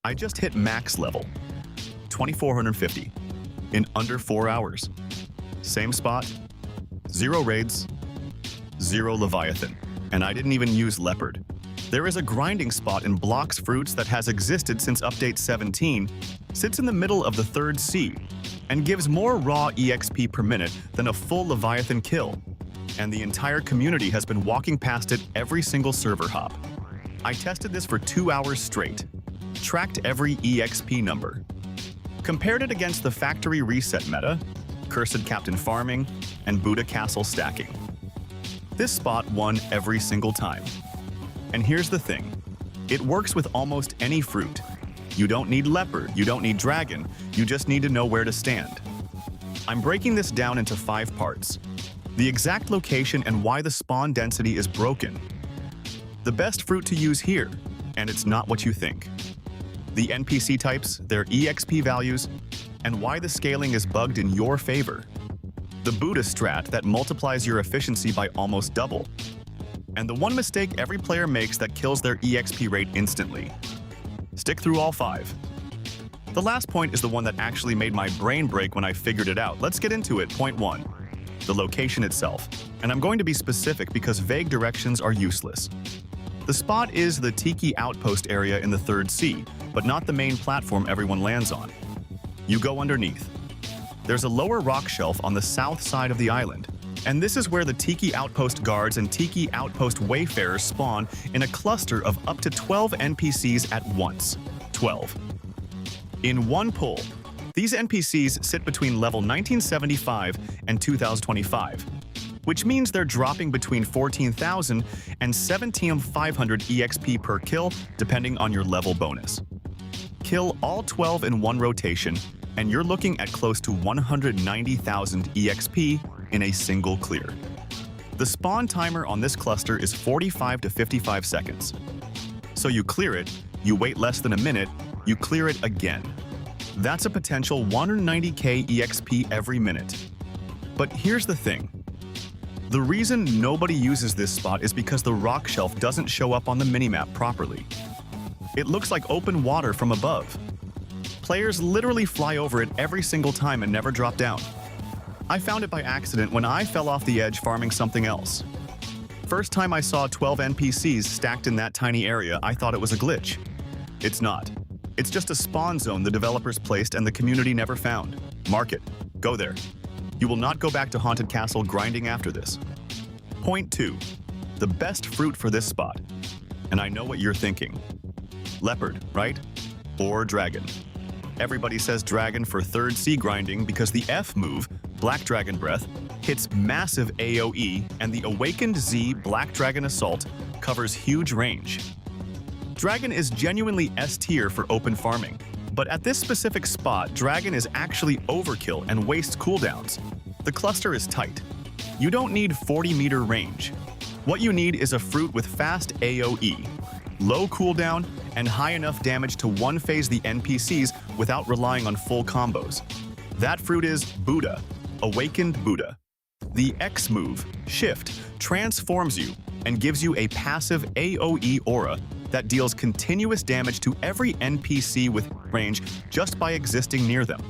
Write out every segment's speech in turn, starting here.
I just hit max level, 2450, in under 4 hours. Same spot, 0 raids, 0 Leviathan, and I didn't even use Leopard. There is a grinding spot in Blox fruits that has existed since update 17, sits in the middle of the 3rd sea, and gives more raw EXP per minute than a full Leviathan kill. And the entire community has been walking past it every single server hop. I tested this for 2 hours straight, tracked every EXP number, compared it against the factory reset meta, Cursed Captain farming, and Buddha Castle stacking. This spot won every single time. And here's the thing, it works with almost any fruit. You don't need leopard, you don't need dragon, you just need to know where to stand. I'm breaking this down into 5 parts. The exact location and why the spawn density is broken. The best fruit to use here, and it's not what you think. The NPC types, their EXP values, and why the scaling is bugged in your favor. The Buddha strat that multiplies your efficiency by almost double. And the one mistake every player makes that kills their EXP rate instantly. Stick through all 5. The last point is the one that actually made my brain break when I figured it out. Let's get into it. Point 1. The location itself. And I'm going to be specific because vague directions are useless. The spot is the Tiki Outpost area in the 3rd sea, but not the main platform everyone lands on. You go underneath. There's a lower rock shelf on the south side of the island, and this is where the Tiki Outpost guards and Tiki Outpost wayfarers spawn in a cluster of up to 12 NPCs at once. 12. In one pull, these NPCs sit between level 1975 and 2025, which means they're dropping between 14,000 and 17,500 EXP per kill, depending on your level bonus. Kill all 12 in one rotation, and you're looking at close to 190,000 EXP in a single clear. The spawn timer on this cluster is 45 to 55 seconds. So you clear it, you wait less than a minute, you clear it again. That's a potential 190k EXP every minute. But here's the thing. The reason nobody uses this spot is because the rock shelf doesn't show up on the minimap properly. It looks like open water from above. Players literally fly over it every single time and never drop down. I found it by accident when I fell off the edge farming something else. First time I saw 12 NPCs stacked in that tiny area, I thought it was a glitch. It's not. It's just a spawn zone the developers placed and the community never found. Mark it. Go there. You will not go back to Haunted Castle grinding after this. Point 2. The best fruit for this spot. And I know what you're thinking. Leopard, right? Or dragon. Everybody says dragon for 3rd sea grinding because the F move, Black Dragon Breath, hits massive AoE, and the Awakened Z Black Dragon Assault covers huge range. Dragon is genuinely S tier for open farming, but at this specific spot, Dragon is actually overkill and wastes cooldowns. The cluster is tight. You don't need 40-meter range. What you need is a fruit with fast AoE, low cooldown, and high enough damage to one-phase the NPCs without relying on full combos. That fruit is Buddha, Awakened Buddha. The X move, Shift, transforms you and gives you a passive AoE aura that deals continuous damage to every NPC with range just by existing near them.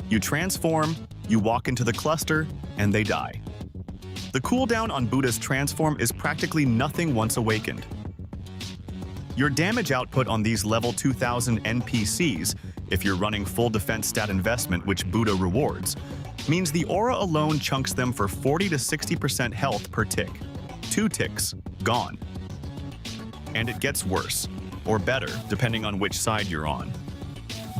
You transform, you walk into the cluster, and they die. The cooldown on Buddha's transform is practically nothing once awakened. Your damage output on these level 2000 NPCs, if you're running full defense stat investment which Buddha rewards, means the aura alone chunks them for 40 to 60% health per tick. 2 ticks, gone. And it gets worse, or better, depending on which side you're on.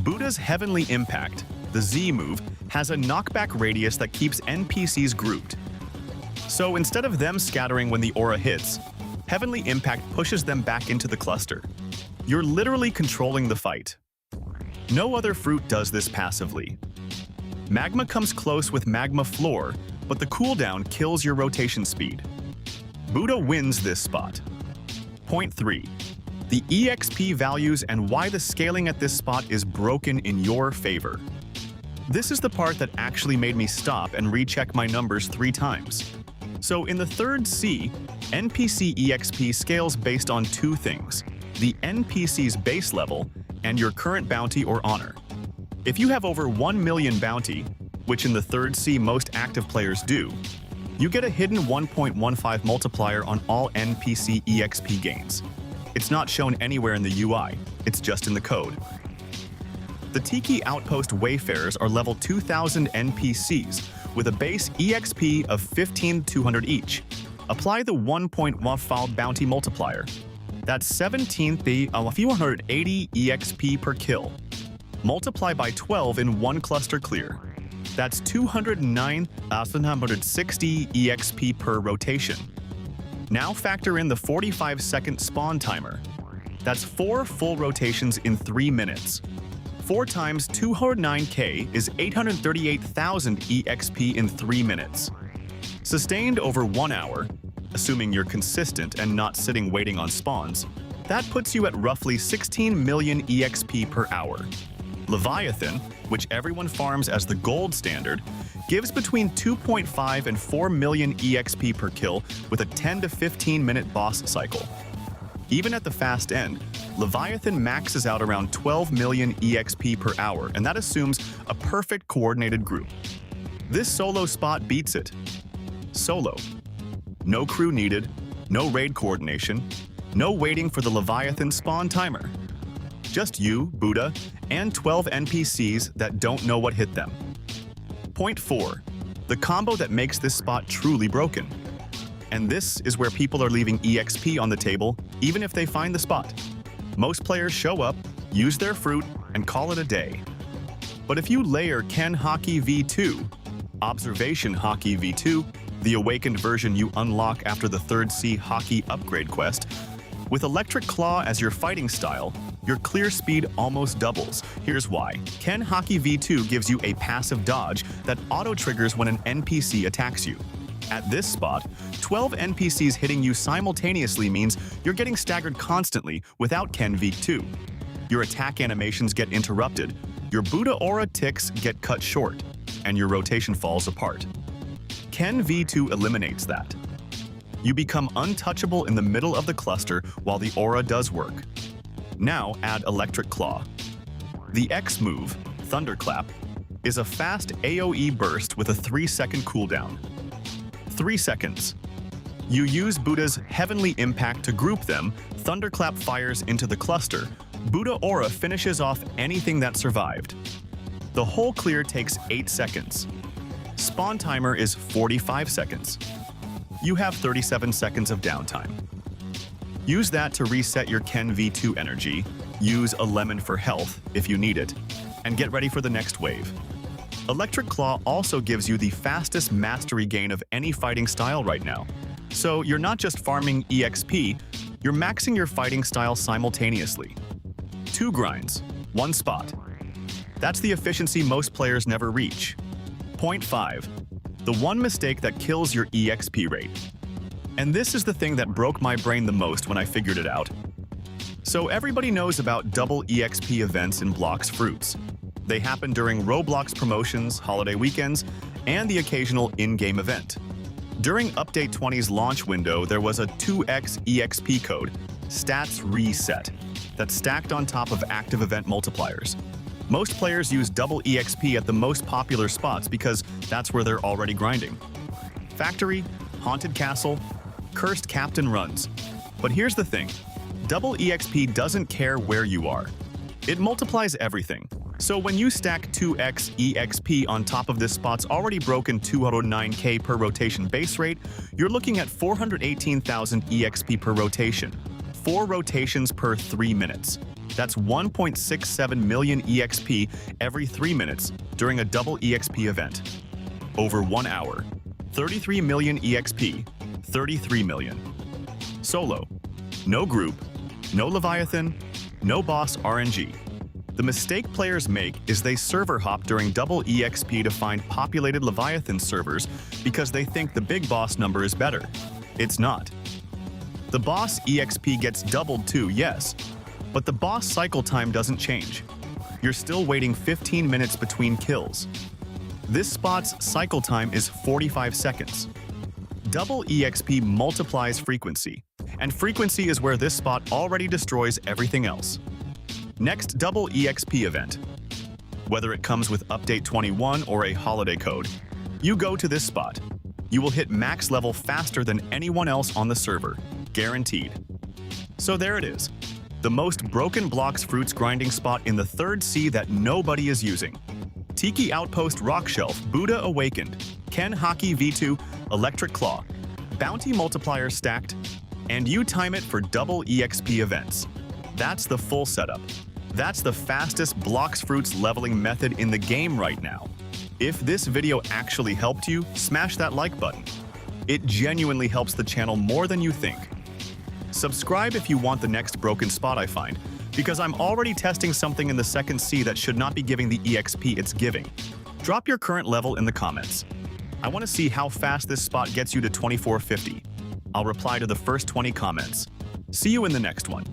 Buddha's Heavenly Impact, the Z move, has a knockback radius that keeps NPCs grouped. So instead of them scattering when the aura hits, Heavenly Impact pushes them back into the cluster. You're literally controlling the fight. No other fruit does this passively. Magma comes close with Magma Floor, but the cooldown kills your rotation speed. Buddha wins this spot. Point 3. The EXP values and why the scaling at this spot is broken in your favor. This is the part that actually made me stop and recheck my numbers 3 times. So in the 3rd sea, NPC EXP scales based on 2 things: the NPC's base level and your current bounty or honor. If you have over 1 million bounty, which in the 3rd C most active players do, you get a hidden 1.15 multiplier on all NPC EXP gains. It's not shown anywhere in the UI, it's just in the code. The Tiki Outpost Wayfarers are level 2000 NPCs with a base EXP of 15,200 each. Apply the 1.15 bounty multiplier. That's 17,480 EXP per kill. Multiply by 12 in one cluster clear. That's 209,160 EXP per rotation. Now factor in the 45-second spawn timer. That's 4 full rotations in 3 minutes. 4 times 209k is 838,000 EXP in 3 minutes. Sustained over 1 hour, assuming you're consistent and not sitting waiting on spawns, that puts you at roughly 16 million EXP per hour. Leviathan, which everyone farms as the gold standard, gives between 2.5 and 4 million EXP per kill with a 10 to 15 minute boss cycle. Even at the fast end, Leviathan maxes out around 12 million EXP per hour, and that assumes a perfect coordinated group. This solo spot beats it. Solo. No crew needed, no raid coordination, no waiting for the Leviathan spawn timer. Just you, Buddha, and 12 NPCs that don't know what hit them. Point 4. The combo that makes this spot truly broken. And this is where people are leaving EXP on the table, even if they find the spot. Most players show up, use their fruit, and call it a day. But if you layer Ken Hockey V2, Observation Hockey V2, the awakened version you unlock after the 3rd C Hockey upgrade quest, with Electric Claw as your fighting style, your clear speed almost doubles. Here's why. Ken Hockey V2 gives you a passive dodge that auto-triggers when an NPC attacks you. At this spot, 12 NPCs hitting you simultaneously means you're getting staggered constantly without Ken V2. Your attack animations get interrupted, your Buddha aura ticks get cut short, and your rotation falls apart. Ken V2 eliminates that. You become untouchable in the middle of the cluster while the aura does work. Now add Electric Claw. The X move, Thunderclap, is a fast AoE burst with a 3-second cooldown. 3 seconds. You use Buddha's Heavenly Impact to group them, Thunderclap fires into the cluster, Buddha Aura finishes off anything that survived. The whole clear takes 8 seconds. Spawn timer is 45 seconds. You have 37 seconds of downtime. Use that to reset your Ken V2 energy, use a lemon for health if you need it, and get ready for the next wave. Electric Claw also gives you the fastest mastery gain of any fighting style right now. So you're not just farming EXP, you're maxing your fighting style simultaneously. 2 grinds, 1 spot. That's the efficiency most players never reach. Point 5. The one mistake that kills your EXP rate. And this is the thing that broke my brain the most when I figured it out. So everybody knows about double EXP events in Blox fruits. They happen during Roblox promotions, holiday weekends, and the occasional in-game event. During Update 20's launch window, there was a 2x EXP code, Stats Reset, that's stacked on top of active event multipliers. Most players use double EXP at the most popular spots because that's where they're already grinding. Factory, Haunted Castle, Cursed Captain runs. But here's the thing, double EXP doesn't care where you are. It multiplies everything. So when you stack 2x EXP on top of this spot's already broken 209k per rotation base rate, you're looking at 418,000 EXP per rotation. 4 rotations per 3 minutes. That's 1.67 million EXP every 3 minutes during a double EXP event. Over 1 hour. 33 million EXP. 33 million. Solo. No group. No Leviathan. No boss RNG. The mistake players make is they server hop during double EXP to find populated Leviathan servers because they think the big boss number is better. It's not. The boss EXP gets doubled too, yes, but the boss cycle time doesn't change. You're still waiting 15 minutes between kills. This spot's cycle time is 45 seconds. Double EXP multiplies frequency, and frequency is where this spot already destroys everything else. Next double EXP event. Whether it comes with Update 21 or a holiday code, you go to this spot. You will hit max level faster than anyone else on the server, guaranteed. So there it is, the most broken Blox fruits grinding spot in the 3rd sea that nobody is using. Tiki Outpost Rock Shelf, Buddha Awakened, Ken Hockey V2, Electric Claw, Bounty Multiplier stacked, and you time it for double EXP events. That's the full setup. That's the fastest Blox fruits leveling method in the game right now. If this video actually helped you, smash that like button. It genuinely helps the channel more than you think. Subscribe if you want the next broken spot I find, because I'm already testing something in the 2nd sea that should not be giving the EXP it's giving. Drop your current level in the comments. I want to see how fast this spot gets you to 2450. I'll reply to the first 20 comments. See you in the next one.